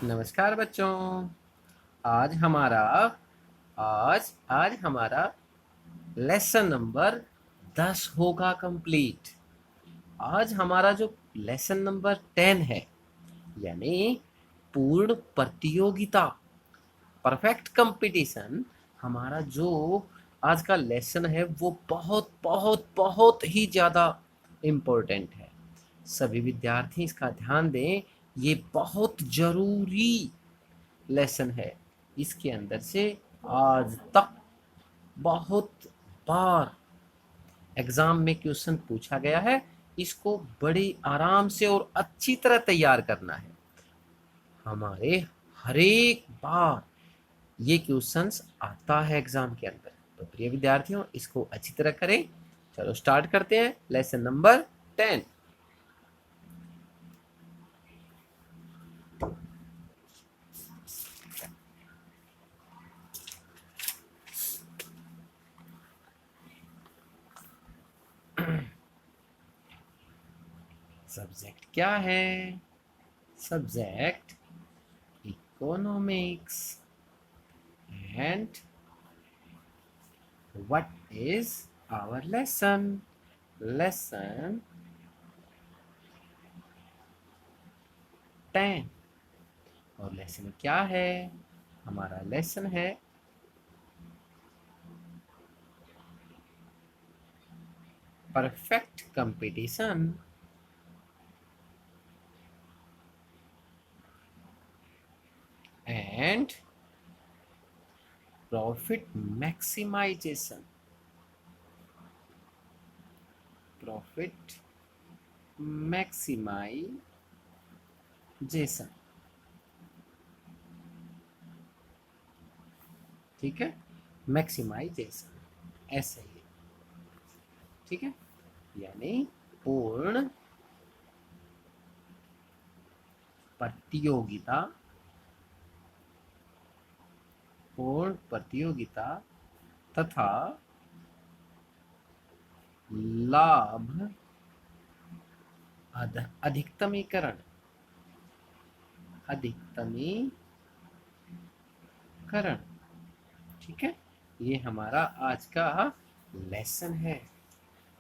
नमस्कार बच्चों। आज हमारा आज आज हमारा लेसन नंबर 10 होगा कंप्लीट। आज हमारा जो लेसन नंबर 10 है, यानी पूर्ण प्रतियोगिता, परफेक्ट कंपटीशन, हमारा जो आज का लेसन है वो बहुत बहुत बहुत ही ज़्यादा इम्पोर्टेंट है। सभी विद्यार्थी इसका ध्यान दें, ये बहुत ज़रूरी लेसन है। इसके अंदर से आज तक बहुत बार एग्जाम में क्वेश्चन पूछा गया है। इसको बड़ी आराम से और अच्छी तरह तैयार करना है। हमारे हर एक बार ये क्वेश्चंस आता है एग्जाम के अंदर, तो प्रिय विद्यार्थियों इसको अच्छी तरह करें। चलो स्टार्ट करते हैं लेसन नंबर 10। सब्जेक्ट क्या है? Subject economics. And what is our lesson? Lesson 10। और लेसन क्या है? हमारा लेसन है perfect competition and profit maximisation. Profit maximisation, ठीक है, मैक्सिमाइजेशन ऐसे ही, ठीक है, यानी पूर्ण प्रतियोगिता, पूर्ण प्रतियोगिता तथा लाभ अधिकतमीकरण। अधिकतमीकरण, ठीक है, ये हमारा आज का लेसन है।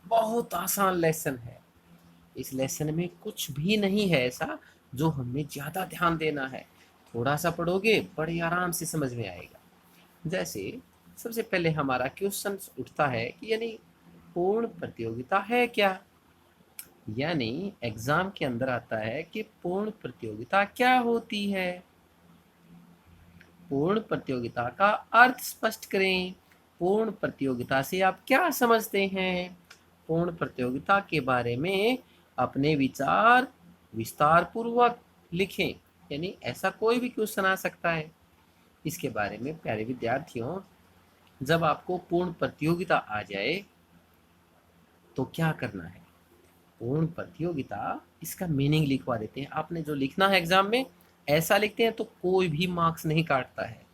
बहुत आसान लेसन है। इस लेसन में कुछ भी नहीं है ऐसा जो हमें ज्यादा ध्यान देना है। थोड़ा सा पढ़ोगे बड़े आराम से समझ में आएगा। जैसे सबसे पहले हमारा क्वेश्चन उठता है कि यानी पूर्ण प्रतियोगिता है क्या? यानी एग्जाम के अंदर आता है कि पूर्ण प्रतियोगिता क्या होती है। पूर्ण प्रतियोगिता का अर्थ स्पष्ट करें। पूर्ण प्रतियोगिता से आप क्या समझते हैं? पूर्ण प्रतियोगिता के बारे में अपने विचार विस्तार पूर्वक लिखें। यानी ऐसा कोई भी क्वेश्चन आ सकता है। इसके बारे में प्यारे विद्यार्थियों, जब आपको पूर्ण प्रतियोगिता आ जाए तो क्या करना है? पूर्ण प्रतियोगिता, इसका मीनिंग लिखवा देते हैं। आपने जो लिखना है एग्जाम में ऐसा लिखते हैं तो कोई भी मार्क्स नहीं काटता है।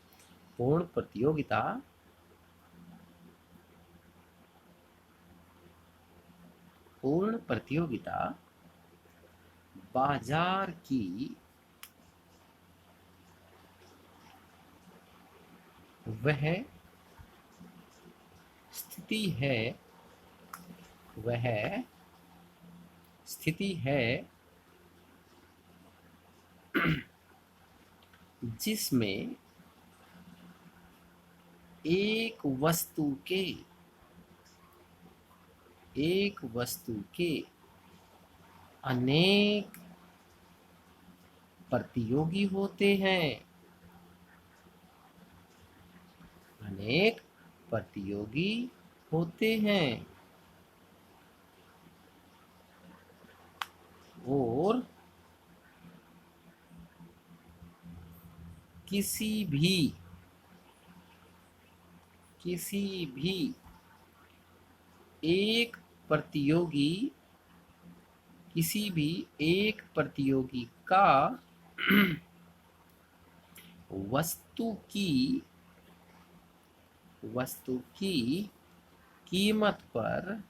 पूर्ण प्रतियोगिता पूर्ण प्रतियोगिता बाजार की वह स्थिति है, वह स्थिति है जिसमें एक वस्तु के अनेक प्रतियोगी होते हैं। अनेक प्रतियोगी होते हैं और किसी भी एक प्रतियोगी किसी भी एक प्रतियोगी का वस्तु की कीमत पर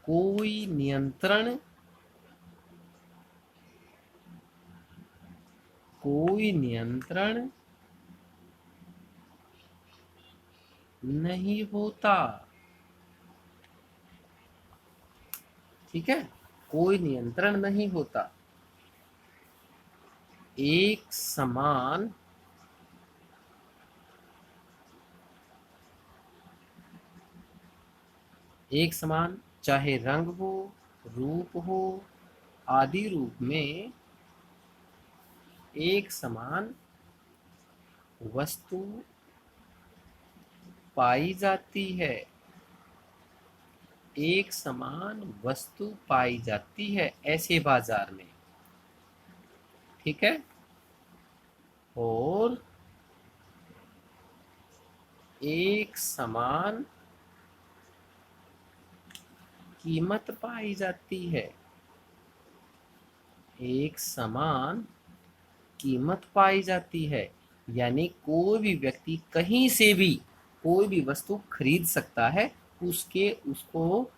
कोई नियंत्रण कोई नियंत्रण नहीं होता। ठीक है, कोई नियंत्रण नहीं होता। एक समान चाहे रंग हो, रूप हो, आदि रूप में एक समान वस्तु पाई जाती है। एक समान वस्तु पाई जाती है ऐसे बाजार में। ठीक है, और एक समान कीमत पाई जाती है। एक समान कीमत पाई जाती है, यानी कोई भी व्यक्ति कहीं से भी कोई भी वस्तु खरीद सकता है, उसको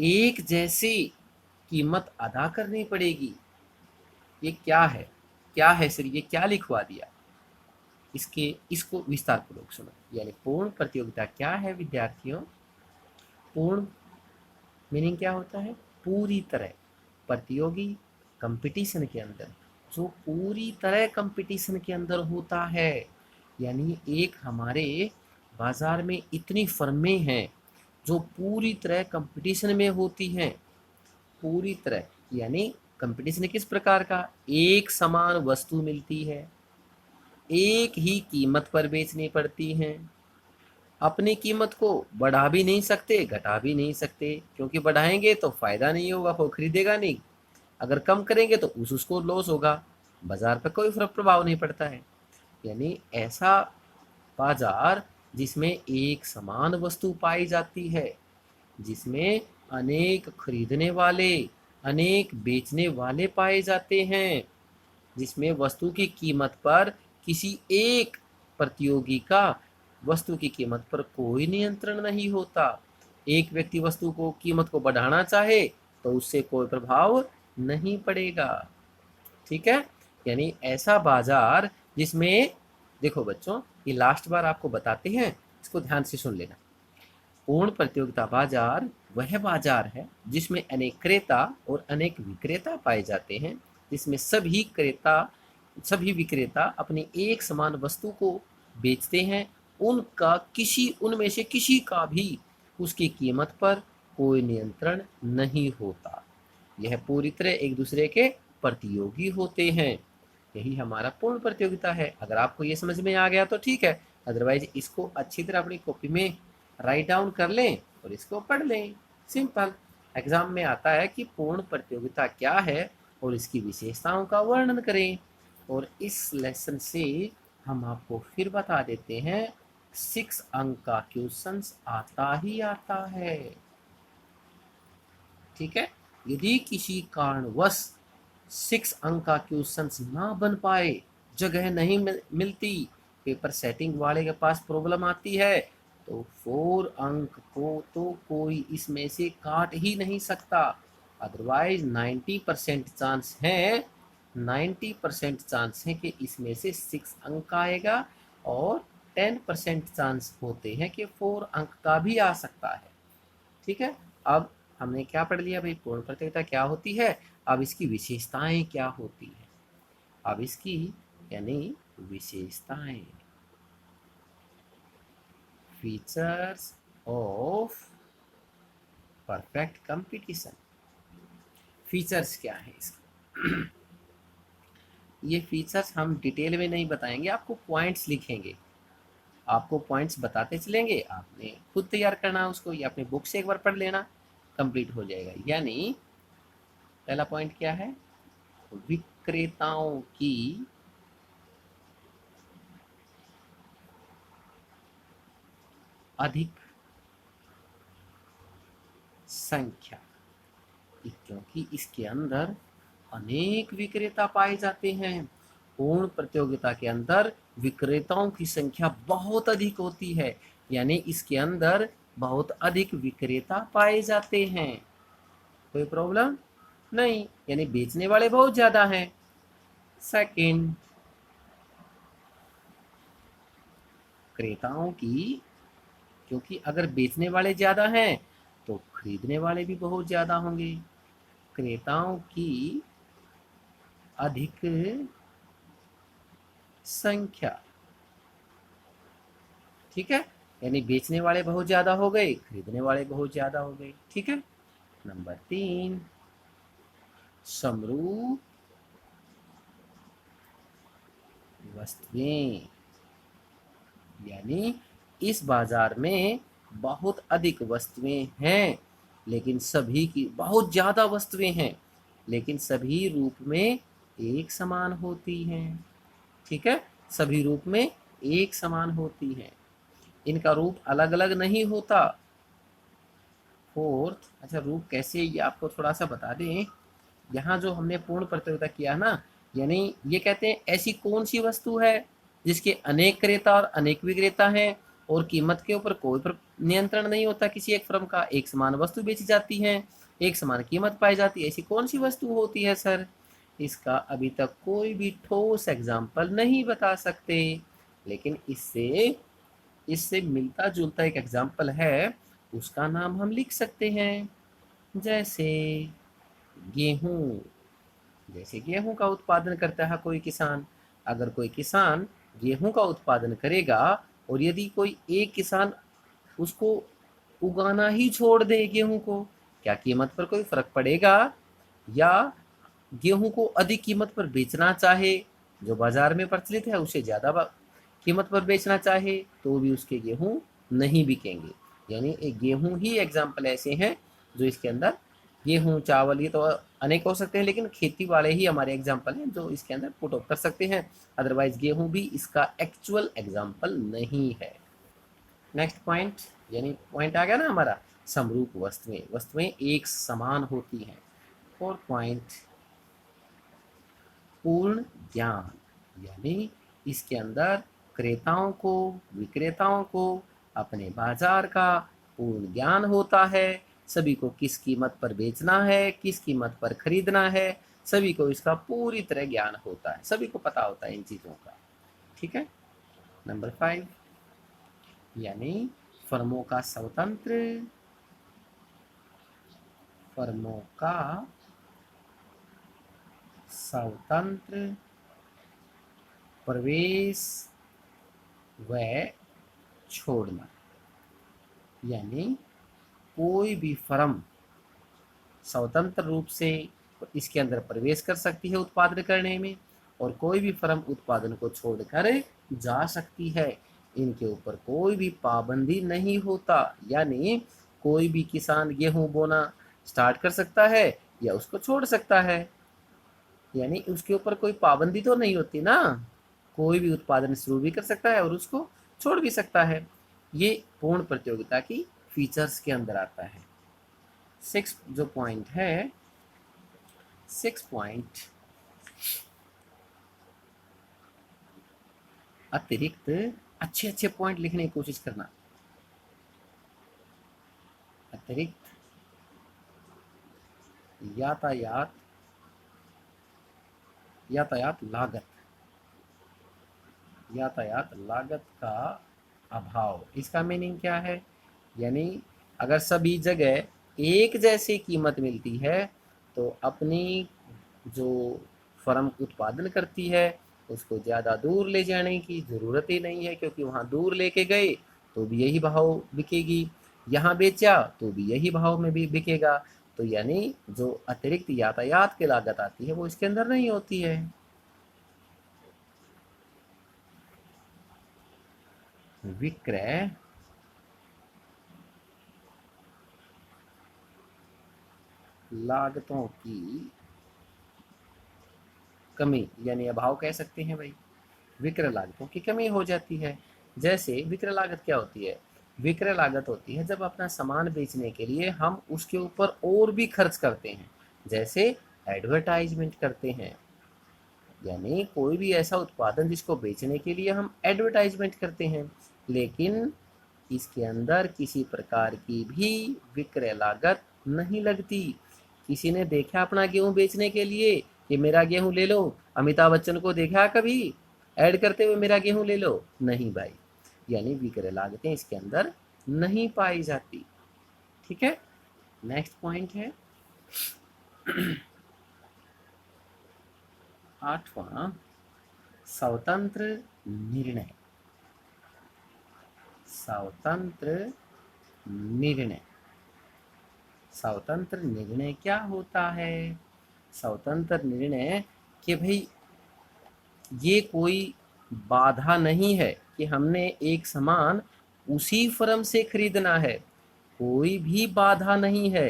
एक जैसी कीमत अदा करनी पड़ेगी। ये क्या है सर, ये क्या लिखवा दिया? इसको विस्तार पूर्वक सुनो। यानी पूर्ण प्रतियोगिता क्या है विद्यार्थियों? पूर्ण मीनिंग क्या होता है? पूरी तरह। प्रतियोगी कंपटीशन के अंदर, जो पूरी तरह कंपटीशन के अंदर होता है। यानी एक हमारे बाजार में इतनी फर्में हैं जो पूरी तरह कंपटीशन में होती हैं। पूरी तरह यानी कंपटीशन किस प्रकार का? एक समान वस्तु मिलती है, एक ही कीमत पर बेचनी पड़ती हैं। अपनी कीमत को बढ़ा भी नहीं सकते, घटा भी नहीं सकते, क्योंकि बढ़ाएंगे तो फायदा नहीं होगा, कोई खरीदेगा नहीं। अगर कम करेंगे तो उसको लॉस होगा, बाजार पर कोई प्रभाव नहीं पड़ता है। यानी ऐसा बाजार जिसमें एक समान वस्तु पाई जाती है, जिसमें अनेक खरीदने वाले, अनेक बेचने वाले पाए जाते हैं, जिसमें वस्तु की कीमत पर किसी एक प्रतियोगी का वस्तु की कीमत पर कोई नियंत्रण नहीं होता। एक व्यक्ति वस्तु को कीमत को बढ़ाना चाहे तो उससे कोई प्रभाव नहीं पड़ेगा। ठीक है, यानी ऐसा बाजार जिसमें, देखो बच्चों, ये लास्ट बार आपको बताते हैं, इसको ध्यान से सुन लेना। पूर्ण प्रतियोगिता बाजार वह बाजार है जिसमें अनेक क्रेता और अनेक विक्रेता पाए जाते हैं, जिसमें सभी विक्रेता अपनी एक समान वस्तु को बेचते हैं। उनमें से किसी का भी उसकी कीमत पर कोई नियंत्रण नहीं होता। यह पूरी तरह एक दूसरे के प्रतियोगी होते हैं। यही हमारा पूर्ण प्रतियोगिता है। अगर आपको ये समझ में आ गया तो ठीक है, अदरवाइज इसको अच्छी तरह अपनी कॉपी में राइट डाउन कर लें और इसको पढ़ लें। सिंपल। एग्जाम में आता है कि पूर्ण प्रतियोगिता क्या है और इसकी विशेषताओं का वर्णन करें। और इस लेसन से हम आपको फिर बता देते हैं, 6 अंक का क्वेश्चंस आता ही आता है। ठीक है, यदि किसी कारणवश 6 अंक का क्वेश्चंस ना बन पाए, जगह नहीं मिलती, पेपर सेटिंग वाले के पास प्रॉब्लम आती है, तो 4 अंक को तो कोई इसमें से काट ही नहीं सकता। अदरवाइज 90% चांस है, 90% चांस है कि इसमें से 6 अंक आएगा, और 10% चांस होते हैं कि 4 अंक का भी आ सकता है। ठीक है, अब हमने क्या पढ़ लिया भाई? पूर्ण प्रतियोगिता क्या होती है, अब इसकी विशेषताएं क्या होती है। अब इसकी यानी विशेषताएं, features of perfect competition. Features क्या है इसके? ये फीचर्स हम डिटेल में नहीं बताएंगे, आपको पॉइंट्स लिखेंगे, आपको पॉइंट्स बताते चलेंगे, आपने खुद तैयार करना उसको, या अपने बुक से एक बार पढ़ लेना, कंप्लीट हो जाएगा। यानी पहला पॉइंट क्या है? विक्रेताओं की अधिक संख्या, क्योंकि इसके अंदर अनेक विक्रेता पाए जाते हैं। पूर्ण प्रतियोगिता के अंदर विक्रेताओं की संख्या बहुत अधिक होती है, यानी इसके अंदर बहुत अधिक विक्रेता पाए जाते हैं। कोई प्रॉब्लम नहीं, यानी बेचने वाले बहुत ज्यादा हैं, सेकंड, क्रेताओं की, क्योंकि अगर बेचने वाले ज्यादा हैं तो खरीदने वाले भी बहुत ज्यादा होंगे, क्रेताओं की अधिक संख्या। ठीक है, यानी बेचने वाले बहुत ज्यादा हो गए, खरीदने वाले बहुत ज्यादा हो गए। ठीक है। नंबर 3, समरूप वस्तुएं, यानी इस बाजार में बहुत अधिक वस्तुएं हैं, लेकिन सभी की बहुत ज्यादा वस्तुएं हैं, लेकिन सभी रूप में एक समान होती हैं। ठीक है, सभी रूप में एक समान होती हैं, इनका रूप अलग अलग नहीं होता। फोर्थ, अच्छा रूप कैसे, ये आपको थोड़ा सा बता दें। यहाँ जो हमने पूर्ण प्रतियोगिता किया ना, यानी ये कहते हैं ऐसी कौन सी वस्तु है जिसके अनेक क्रेता और अनेक विक्रेता हैं और कीमत के ऊपर कोई नियंत्रण नहीं होता किसी एक फर्म का, एक समान वस्तु बेची जाती है, एक समान कीमत पाई जाती है, ऐसी कौन सी वस्तु होती है सर? इसका अभी तक कोई भी ठोस एग्जाम्पल नहीं बता सकते, लेकिन इससे इससे मिलता जुलता एक एग्जाम्पल है, उसका नाम हम लिख सकते हैं। जैसे गेहूं, जैसे गेहूं का उत्पादन करता है कोई किसान, अगर कोई किसान गेहूं का उत्पादन करेगा और यदि कोई एक किसान उसको उगाना ही छोड़ दे गेहूं को, क्या कीमत पर कोई फर्क पड़ेगा? या गेहूं को अधिक कीमत पर बेचना चाहे, जो बाजार में प्रचलित है उसे ज्यादा कीमत पर बेचना चाहे, तो भी उसके गेहूं नहीं बिकेंगे। यानी एक गेहूं ही एग्जाम्पल ऐसे हैं जो इसके अंदर, गेहूं चावल ये तो अनेक हो सकते हैं, लेकिन खेती वाले ही हमारे एग्जाम्पल हैं जो इसके अंदर पुट ऑफ कर सकते हैं, अदरवाइज गेहूं भी इसका एक्चुअल एग्जाम्पल नहीं है। नेक्स्ट पॉइंट, यानी पॉइंट आ गया ना हमारा, समरूप वस्तुएं, वस्तुएं एक समान होती हैं। 4 पॉइंट, पूर्ण ज्ञान, यानी इसके अंदर क्रेताओं को विक्रेताओं को अपने बाजार का पूर्ण ज्ञान होता है, सभी को किस कीमत पर बेचना है, किस कीमत पर खरीदना है, सभी को इसका पूरी तरह ज्ञान होता है, सभी को पता होता है इन चीज़ों का। ठीक है। नंबर 5, यानी फर्मों का स्वतंत्र, फर्मों का स्वतंत्र प्रवेश व छोड़ना, यानी कोई भी फर्म स्वतंत्र रूप से इसके अंदर प्रवेश कर सकती है उत्पादन करने में, और कोई भी फर्म उत्पादन को छोड़कर जा सकती है, इनके ऊपर कोई भी पाबंदी नहीं होता। यानी कोई भी किसान गेहूं बोना स्टार्ट कर सकता है या उसको छोड़ सकता है, यानी उसके ऊपर कोई पाबंदी तो नहीं होती ना, कोई भी उत्पादन शुरू भी कर सकता है और उसको छोड़ भी सकता है। ये पूर्ण प्रतियोगिता की फीचर्स के अंदर आता है। 6 जो पॉइंट है, 6 पॉइंट, अतिरिक्त अच्छे अच्छे पॉइंट लिखने की कोशिश करना। अतिरिक्त यातायात, यातायात लागत, यातायात लागत का अभाव, इसका मीनिंग क्या है? यानी अगर सभी जगह एक जैसी कीमत मिलती है तो अपनी जो फर्म उत्पादन करती है उसको ज़्यादा दूर ले जाने की ज़रूरत ही नहीं है, क्योंकि वहाँ दूर लेके गए तो भी यही भाव बिकेगी, यहाँ बेचा तो भी यही भाव में भी बिकेगा। तो यानी जो अतिरिक्त यातायात की लागत आती है वो इसके अंदर नहीं होती है। विक्रय लागतों की कमी, यानी अभाव कह सकते हैं भाई, विक्रय लागतों की कमी हो जाती है। जैसे विक्रय लागत क्या होती है? विक्रय लागत होती है जब अपना सामान बेचने के लिए हम उसके ऊपर और भी खर्च करते हैं, जैसे एडवर्टाइजमेंट करते हैं, यानी कोई भी ऐसा उत्पादन जिसको बेचने के लिए हम एडवर्टाइजमेंट करते हैं, लेकिन इसके अंदर किसी प्रकार की भी विक्रय लागत नहीं लगती। किसी ने देखा अपना गेहूं बेचने के लिए कि मेरा गेहूं ले लो। अमिताभ बच्चन को देखा कभी ऐड करते हुए मेरा गेहूं ले लो? नहीं भाई, यानी विक्रय लागतें इसके अंदर नहीं पाई जाती। ठीक है, नेक्स्ट पॉइंट है 8वां, स्वतंत्र निर्णय। स्वतंत्र निर्णय, स्वतंत्र निर्णय क्या होता है? स्वतंत्र निर्णय कि भाई ये कोई बाधा नहीं है कि हमने एक सामान उसी फर्म से खरीदना है, कोई भी बाधा नहीं है,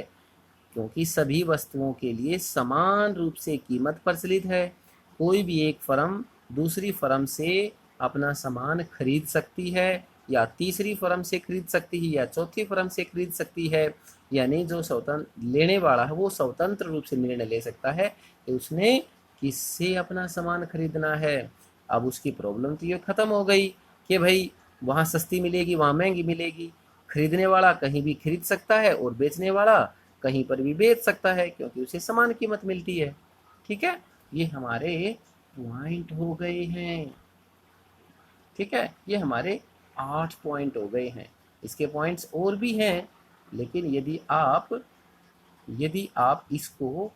क्योंकि सभी वस्तुओं के लिए समान रूप से कीमत प्रचलित है। कोई भी एक फर्म दूसरी फर्म से अपना सामान खरीद सकती है, या तीसरी फर्म से खरीद सकती है, या चौथी फर्म से खरीद सकती है। यानी जो स्वतंत्र लेने वाला है वो स्वतंत्र रूप से निर्णय ले सकता है कि उसने किससे अपना सामान खरीदना है। अब उसकी प्रॉब्लम तो ये ख़त्म हो गई कि भाई वहाँ सस्ती मिलेगी, वहाँ महंगी मिलेगी। खरीदने वाला कहीं भी खरीद सकता है और बेचने वाला कहीं पर भी बेच सकता है, क्योंकि उसे समान कीमत मिलती है। ठीक है, ये हमारे पॉइंट हो गए हैं। ठीक है, ये हमारे 8 पॉइंट हो गए हैं। इसके पॉइंट्स और भी हैं, लेकिन यदि आप इसको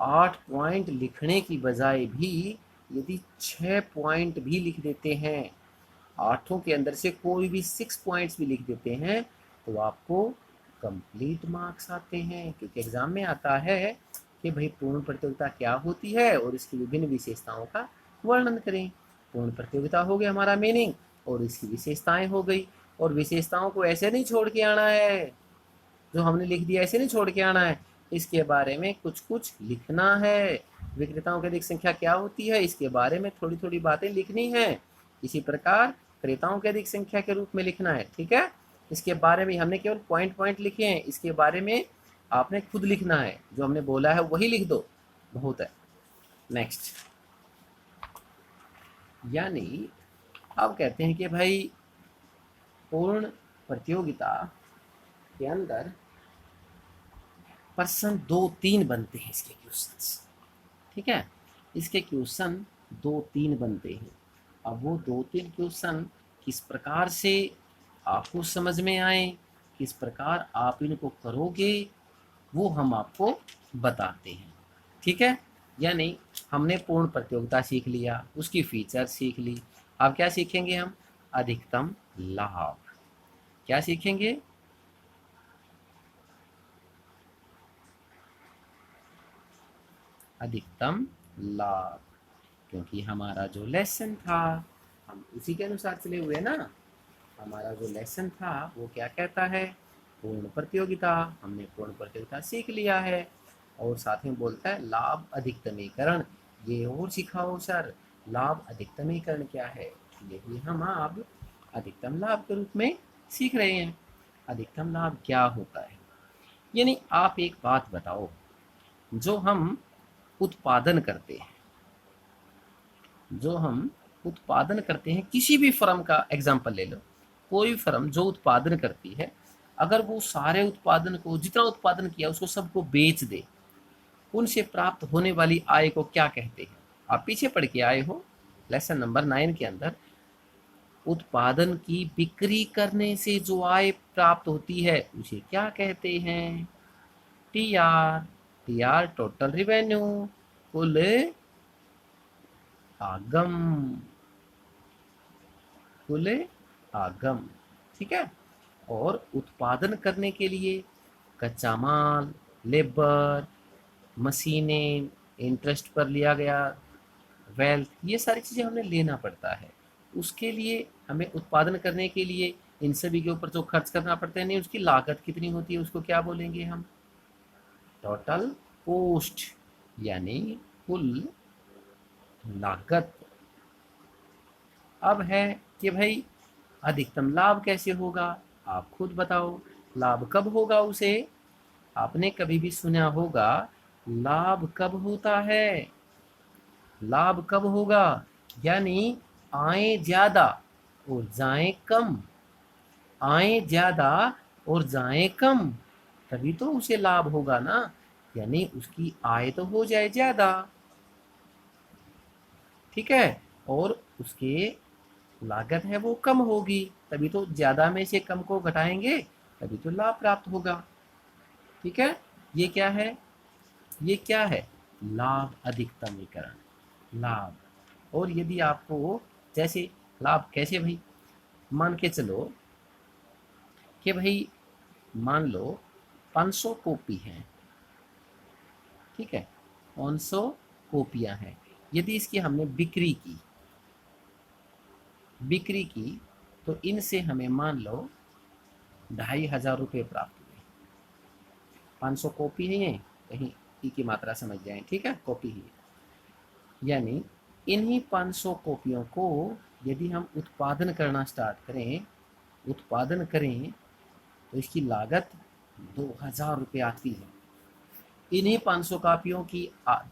8 पॉइंट लिखने की बजाय भी यदि 6 पॉइंट भी लिख देते हैं, आठों के अंदर से कोई भी 6 पॉइंट्स भी लिख देते हैं, तो आपको कंप्लीट मार्क्स आते हैं। क्योंकि एग्जाम में आता है कि भाई पूर्ण प्रतियोगिता क्या होती है और इसकी विभिन्न विशेषताओं का वर्णन करें। पूर्ण प्रतियोगिता हो गया हमारा मीनिंग, और इसकी विशेषताएं हो गई। और विशेषताओं को ऐसे नहीं छोड़ के आना है, जो हमने लिख दिया ऐसे नहीं छोड़ के आना है, इसके बारे में कुछ कुछ लिखना है। विक्रेताओं की अधिक संख्या क्या होती है, इसके बारे में थोड़ी थोड़ी बातें लिखनी है। इसी प्रकार क्रेताओं की अधिक संख्या के रूप में लिखना है। ठीक है, इसके बारे में हमने केवल पॉइंट पॉइंट लिखे हैं, इसके बारे में आपने खुद लिखना है, जो हमने बोला है वही लिख दो, बहुत है। नेक्स्ट, यानी अब कहते हैं कि भाई पूर्ण प्रतियोगिता के अंदर प्रश्न 2-3 बनते हैं इसके क्वेश्चंस। ठीक है, इसके क्वेश्चन 2-3 बनते हैं। अब वो 2-3 क्वेश्चन किस प्रकार से आपको समझ में आए, किस प्रकार आप इनको करोगे, वो हम आपको बताते हैं। ठीक है, यानी हमने पूर्ण प्रतियोगिता सीख लिया, उसकी फीचर सीख ली। अब क्या सीखेंगे हम? अधिकतम लाभ। क्या सीखेंगे? अधिकतम लाभ, क्योंकि हमारा जो लेसन था हम उसी के अनुसार चले हुए ना। हमारा जो लेसन था वो क्या कहता है? पूर्ण प्रतियोगिता। हमने पूर्ण प्रतियोगिता सीख लिया है, और साथ में बोलता है लाभ अधिकतमीकरण। ये और सिखाओ सर, लाभ अधिकतमीकरण क्या है? यही हम अब अधिकतम लाभ के रूप में सीख रहे हैं। अधिकतम लाभ क्या होता है? यानी आप एक बात बताओ, जो हम उत्पादन करते हैं, जो हम उत्पादन करते हैं, किसी भी फर्म का एग्जाम्पल ले लो। कोई फर्म जो उत्पादन करती है, अगर वो सारे उत्पादन को, जितना उत्पादन किया उसको सबको बेच दे, उनसे प्राप्त होने वाली आय को क्या कहते हैं? आप पीछे पढ़ के आए हो लेसन नंबर 9 के अंदर। उत्पादन की बिक्री करने से जो आय प्राप्त होती है उसे क्या कहते हैं? टीआर। टीआर टोटल रिवेन्यू, कुल आगम। कुल आगम। ठीक है, और उत्पादन करने के लिए कच्चा माल, लेबर, मशीनें, इंटरेस्ट पर लिया गया वेल्थ, ये सारी चीज़ें हमें लेना पड़ता है। उसके लिए हमें उत्पादन करने के लिए इन सभी के ऊपर जो खर्च करना पड़ता है, नहीं उसकी लागत कितनी होती है, उसको क्या बोलेंगे हम? टोटल कॉस्ट, यानी कुल लागत। अब है कि भाई अधिकतम लाभ कैसे होगा? आप खुद बताओ, लाभ कब होगा उसे? आपने कभी भी सुना होगा लाभ कब होता है? लाभ कब होगा? यानी आए ज्यादा और जाए कम। आए ज्यादा और जाए कम, तभी तो उसे लाभ होगा ना। यानी उसकी आय तो हो जाए ज्यादा, ठीक है, और उसके लागत है वो कम होगी, तभी तो ज्यादा में से कम को घटाएंगे तभी तो लाभ प्राप्त होगा। ठीक है, ये क्या है, ये क्या है, लाभ अधिकतमीकरण, लाभ। और यदि आपको जैसे लाभ कैसे भाई, मान के चलो कि भाई मान लो 500 कॉपी हैं, ठीक है, 500 कॉपियां हैं। यदि इसकी हमने बिक्री की तो इनसे हमें मान लो 2,500 रुपये प्राप्त हुए। 500 कॉपी है ये, कहीं ई की मात्रा समझ जाएं, ठीक है, कॉपी ही, यानी इन्हीं 500 कॉपियों को यदि हम उत्पादन करना स्टार्ट करें, उत्पादन करें तो इसकी लागत 2,000 रुपये आती है। इन्हीं 500 कापियों की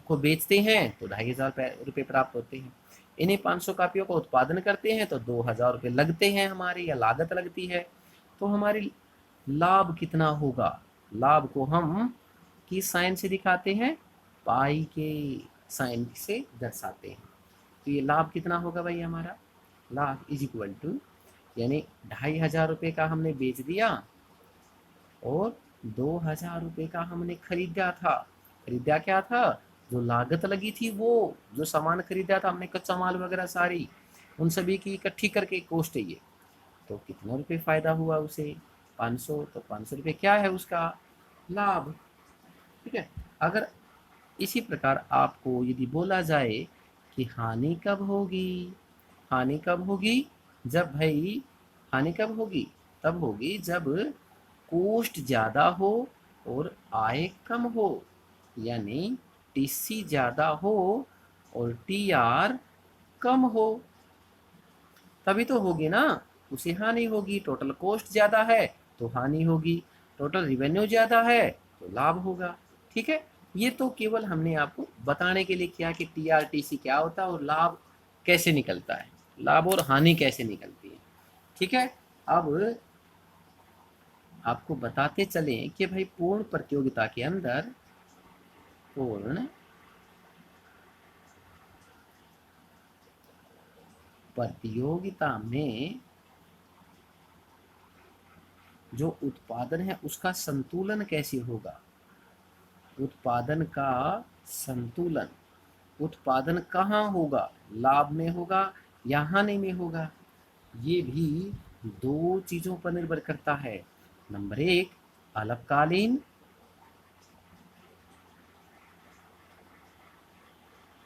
को बेचते हैं तो 2,500 रुपये प्राप्त होते हैं। इन्हीं 500 कापियों का उत्पादन करते हैं तो 2,000 रुपये लगते हैं हमारे, या लागत लगती है। तो हमारी लाभ कितना होगा, लाभ को हम किस साइन से दिखाते हैं, पाई के साइन से दर्शाते हैं। तो ये लाभ कितना होगा भाई, हमारा लाभ इज इक्वल टू, यानी 2,500 रुपये का हमने बेच दिया और 2,000 रुपये का हमने खरीदा था। खरीदा क्या था, जो लागत लगी थी, वो जो सामान खरीदा था हमने, कच्चा माल वगैरह सारी, उन सभी की इकट्ठी करके कॉस्ट है ये। तो कितना रुपये फायदा हुआ उसे, 500, तो 500 रुपये क्या है उसका लाभ। ठीक है, अगर इसी प्रकार आपको यदि बोला जाए कि हानि कब होगी, हानि कब होगी, जब भाई, हानि कब होगी, तब होगी जब कॉस्ट ज़्यादा हो और आय कम हो, यानी टीसी ज़्यादा हो और टीआर कम हो, तभी तो होगी ना, उसे हानि होगी। टोटल कॉस्ट ज़्यादा है तो हानि होगी, टोटल रिवेन्यू ज़्यादा है तो लाभ होगा। ठीक है, ये तो केवल हमने आपको बताने के लिए किया कि टीआरटीसी क्या होता है और लाभ कैसे निकलता है, लाभ और हानि कैसे निकलती है। ठीक है, अब आपको बताते चलें कि भाई पूर्ण प्रतियोगिता के अंदर, पूर्ण प्रतियोगिता में जो उत्पादन है उसका संतुलन कैसे होगा, उत्पादन का संतुलन, उत्पादन कहाँ होगा, लाभ में होगा या हानि में होगा, ये भी दो चीजों पर निर्भर करता है। नंबर एक, अल्पकालीन,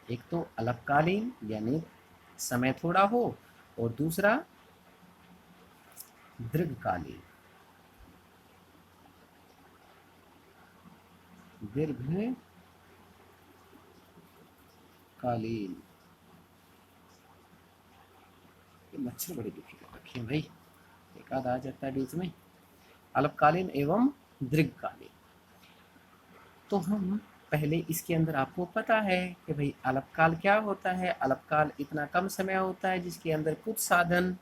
एक तो अल्पकालीन यानी समय थोड़ा हो, और दूसरा दीर्घकालीन, दीर्घकालीन। ये मच्छर बड़े दुखी कर रखे हैं भाई, एक आध आ जाता है बीच में। अल्पकालीन एवं दीर्घकालीन, तो हम पहले इसके अंदर आपको पता है कि भाई अल्पकाल क्या होता है। अल्पकाल इतना कम समय होता है जिसके अंदर कुछ साधन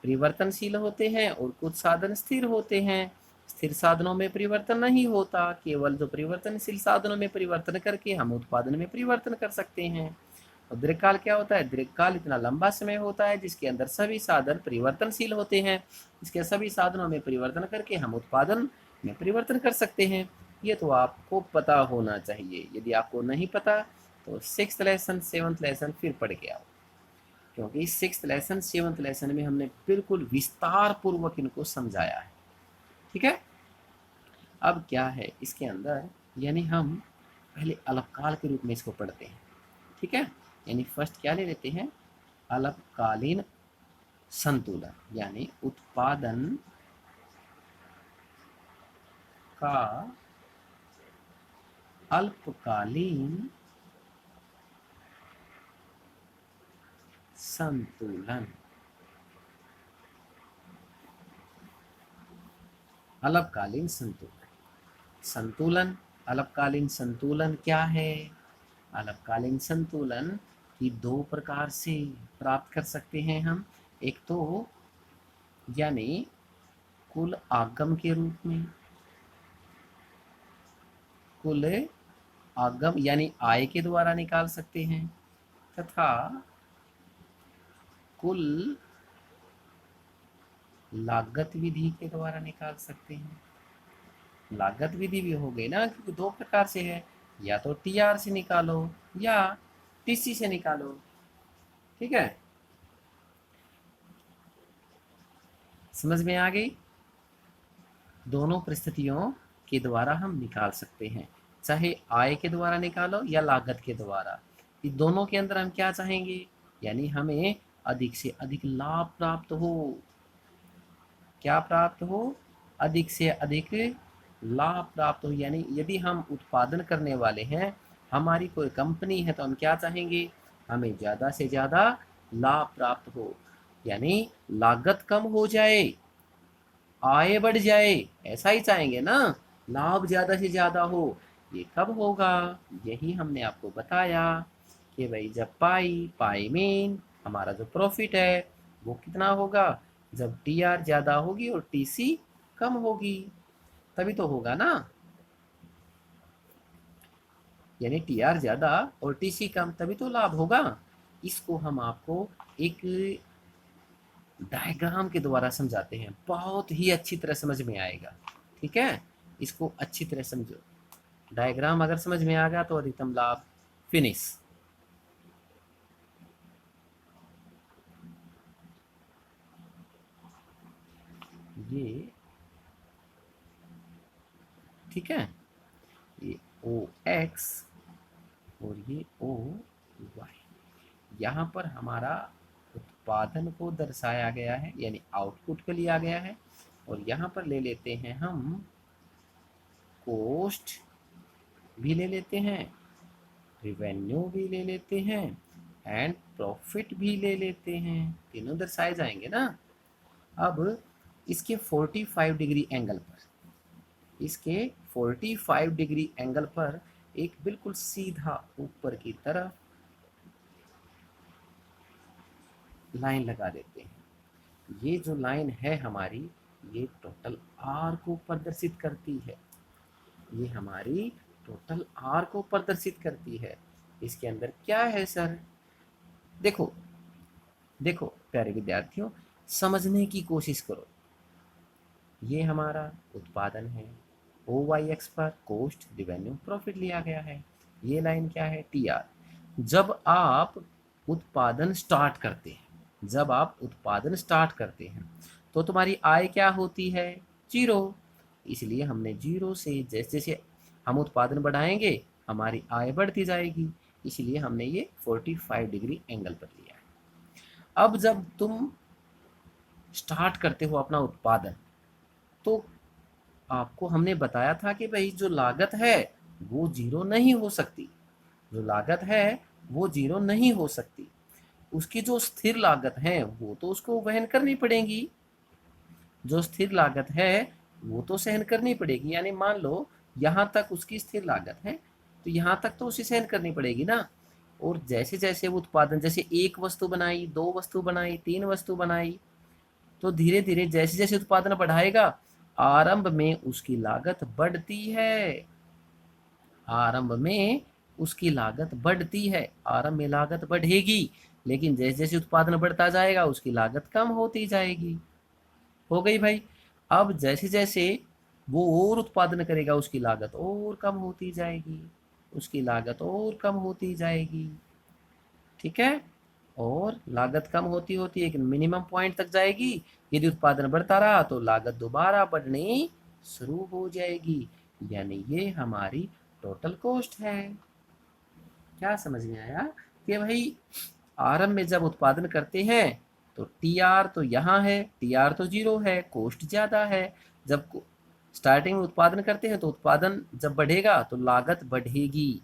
परिवर्तनशील होते हैं और कुछ साधन स्थिर होते हैं। स्थिर साधनों में परिवर्तन नहीं होता, केवल जो परिवर्तनशील साधनों में परिवर्तन करके हम उत्पादन में परिवर्तन कर सकते हैं। और दीर्घकाल क्या होता है, दीर्घकाल इतना लंबा समय होता है जिसके अंदर सभी साधन परिवर्तनशील होते हैं, इसके सभी साधनों में परिवर्तन करके हम उत्पादन में परिवर्तन कर सकते हैं। ये तो आपको पता होना चाहिए, यदि आपको नहीं पता तो 6th लेसन 7th लेसन फिर पढ़ के आओ, क्योंकि 6th लेसन 7th लेसन में हमने बिल्कुल विस्तार पूर्वक इनको समझाया है। ठीक है, अब क्या है इसके अंदर, यानी हम पहले अल्पकाल के रूप में इसको पढ़ते हैं। ठीक है, यानी फर्स्ट क्या ले लेते हैं, अल्पकालीन संतुलन, यानी उत्पादन का अल्पकालीन संतुलन। अल्पकालीन संतुलन, संतुलन, अल्पकालीन संतुलन क्या है, अल्पकालीन संतुलन की दो प्रकार से प्राप्त कर सकते हैं हम। एक तो यानी कुल आगम के रूप में, कुल आगम यानी आय के द्वारा निकाल सकते हैं, तथा कुल लागत विधि के द्वारा निकाल सकते हैं। लागत विधि भी हो गई ना, क्योंकि दो प्रकार से है, या तो टीआर से निकालो या टीसी से निकालो। ठीक है, समझ में आ गई? दोनों परिस्थितियों के द्वारा हम निकाल सकते हैं, चाहे आय के द्वारा निकालो या लागत के द्वारा। इस दोनों के अंदर हम क्या चाहेंगे, यानी हमें अधिक से अधिक लाभ प्राप्त हो। क्या प्राप्त हो? अधिक से अधिक लाभ प्राप्त हो। यानी यदि हम उत्पादन करने वाले हैं, हमारी कोई कंपनी है, तो हम क्या चाहेंगे, हमें ज़्यादा से ज़्यादा लाभ प्राप्त हो, यानी लागत कम हो जाए, आय बढ़ जाए, ऐसा ही चाहेंगे ना, लाभ ज़्यादा से ज़्यादा हो। ये कब होगा? यही हमने आपको बताया कि भाई जब पाई मीन हमारा जो प्रॉफिट है वो कितना होगा, जब टी आर ज़्यादा होगी और टी सी कम होगी, तभी तो होगा ना। यानी टी आर ज़्यादा और टी सी कम, तभी तो लाभ होगा। इसको हम आपको एक डायग्राम के द्वारा समझाते हैं, बहुत ही अच्छी तरह समझ में आएगा। ठीक है, इसको अच्छी तरह समझो। डायग्राम अगर समझ में आ गया तो अधिकतम लाभ फिनिश। ये ठीक है, ये ओ एक्स और ये ओ वाई, यहाँ पर हमारा उत्पादन को दर्शाया गया है, यानी आउटपुट को लिया गया है। और यहाँ पर ले लेते हैं हम कॉस्ट भी ले लेते हैं, रिवेन्यू भी ले लेते हैं, एंड प्रॉफिट भी ले लेते हैं। तीनों दर्शाए जाएंगे ना। अब इसके 45 डिग्री एंगल पर, इसके 45 डिग्री एंगल पर एक बिल्कुल सीधा ऊपर की तरफ लाइन लगा देते हैं। ये जो लाइन है हमारी, ये टोटल आर को प्रदर्शित करती है। ये हमारी टोटल आर को प्रदर्शित करती है। इसके अंदर क्या है सर? देखो देखो प्यारे विद्यार्थियों, समझने की कोशिश करो। ये हमारा उत्पादन है, ओ वाई एक्स पर कॉस्ट रिवेन्यू प्रॉफिट लिया गया है। ये लाइन क्या है? T R. जब आप उत्पादन स्टार्ट करते हैं, जब आप उत्पादन स्टार्ट करते हैं तो तुम्हारी आय क्या होती है? जीरो। इसलिए हमने जीरो से जैसे जैसे हम उत्पादन बढ़ाएंगे हमारी आय बढ़ती जाएगी, इसलिए हमने ये 45 डिग्री एंगल पर लिया है। अब जब तुम स्टार्ट करते हो अपना उत्पादन, तो आपको हमने बताया था कि भाई जो लागत है वो जीरो नहीं हो सकती, जो लागत है वो जीरो नहीं हो सकती। उसकी जो स्थिर लागत है वो तो उसको वहन करनी पड़ेगी, जो स्थिर लागत है वो तो सहन करनी पड़ेगी। यानी मान लो यहाँ तक उसकी स्थिर लागत है, तो यहाँ तक तो उसे सहन करनी पड़ेगी ना। और जैसे जैसे वो उत्पादन, जैसे एक वस्तु बनाई, दो वस्तु बनाई, तीन वस्तु बनाई, तो धीरे धीरे जैसे जैसे उत्पादन बढ़ाएगा, आरंभ में उसकी लागत बढ़ती है, आरंभ में उसकी लागत बढ़ती है, आरंभ में लागत बढ़ेगी, लेकिन जैसे जैसे उत्पादन बढ़ता जाएगा उसकी लागत कम होती जाएगी। हो गई भाई। अब जैसे जैसे वो और उत्पादन करेगा उसकी लागत और कम होती जाएगी, उसकी लागत और कम होती जाएगी। ठीक है, और लागत कम होती होती एक मिनिमम पॉइंट तक जाएगी। यदि उत्पादन बढ़ता रहा तो लागत दोबारा बढ़नी शुरू हो जाएगी, यानी ये हमारी टोटल कॉस्ट है। क्या समझ में आया कि भाई आरंभ में जब उत्पादन करते हैं तो टी आर तो यहाँ है, टी आर तो जीरो है, कॉस्ट ज़्यादा है। जब स्टार्टिंग में उत्पादन करते हैं तो उत्पादन जब बढ़ेगा तो लागत बढ़ेगी,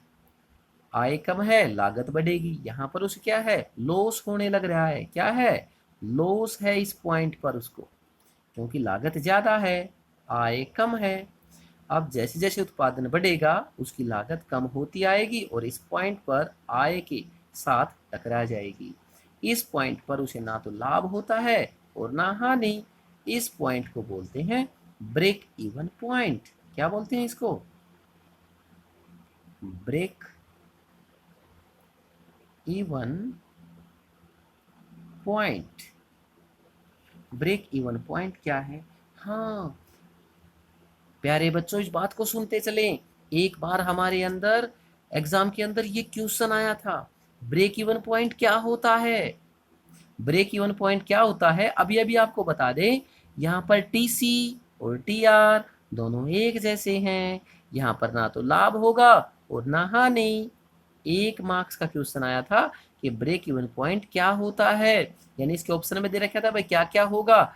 आय कम है लागत बढ़ेगी। यहाँ पर उसे क्या है? लॉस होने लग रहा है। क्या है? लॉस है इस पॉइंट पर उसको, क्योंकि लागत ज़्यादा है, आय कम है। अब जैसे जैसे उत्पादन बढ़ेगा उसकी लागत कम होती आएगी और इस पॉइंट पर आय के साथ टकरा जाएगी। इस पॉइंट पर उसे ना तो लाभ होता है और ना हानि। इस पॉइंट को बोलते हैं ब्रेक इवन पॉइंट। क्या बोलते हैं इसको? Break even point. Break even point क्या है? हाँ प्यारे बच्चों, इस बात को सुनते चलें। एक बार हमारे अंदर एग्जाम के अंदर ये क्वेश्चन आया था, ब्रेक इवन पॉइंट क्या होता है। ब्रेक इवन पॉइंट क्या होता है अभी अभी आपको बता दें। यहाँ पर टीसी और टीआर दोनों एक जैसे हैं। यहाँ पर ना तो लाभ होगा और ना हानि। 1 मार्क्स का क्वेश्चन आया था कि ब्रेक इवन पॉइंट क्या होता है, यानी इसके ऑप्शन में दे रखा था भाई क्या क्या होगा,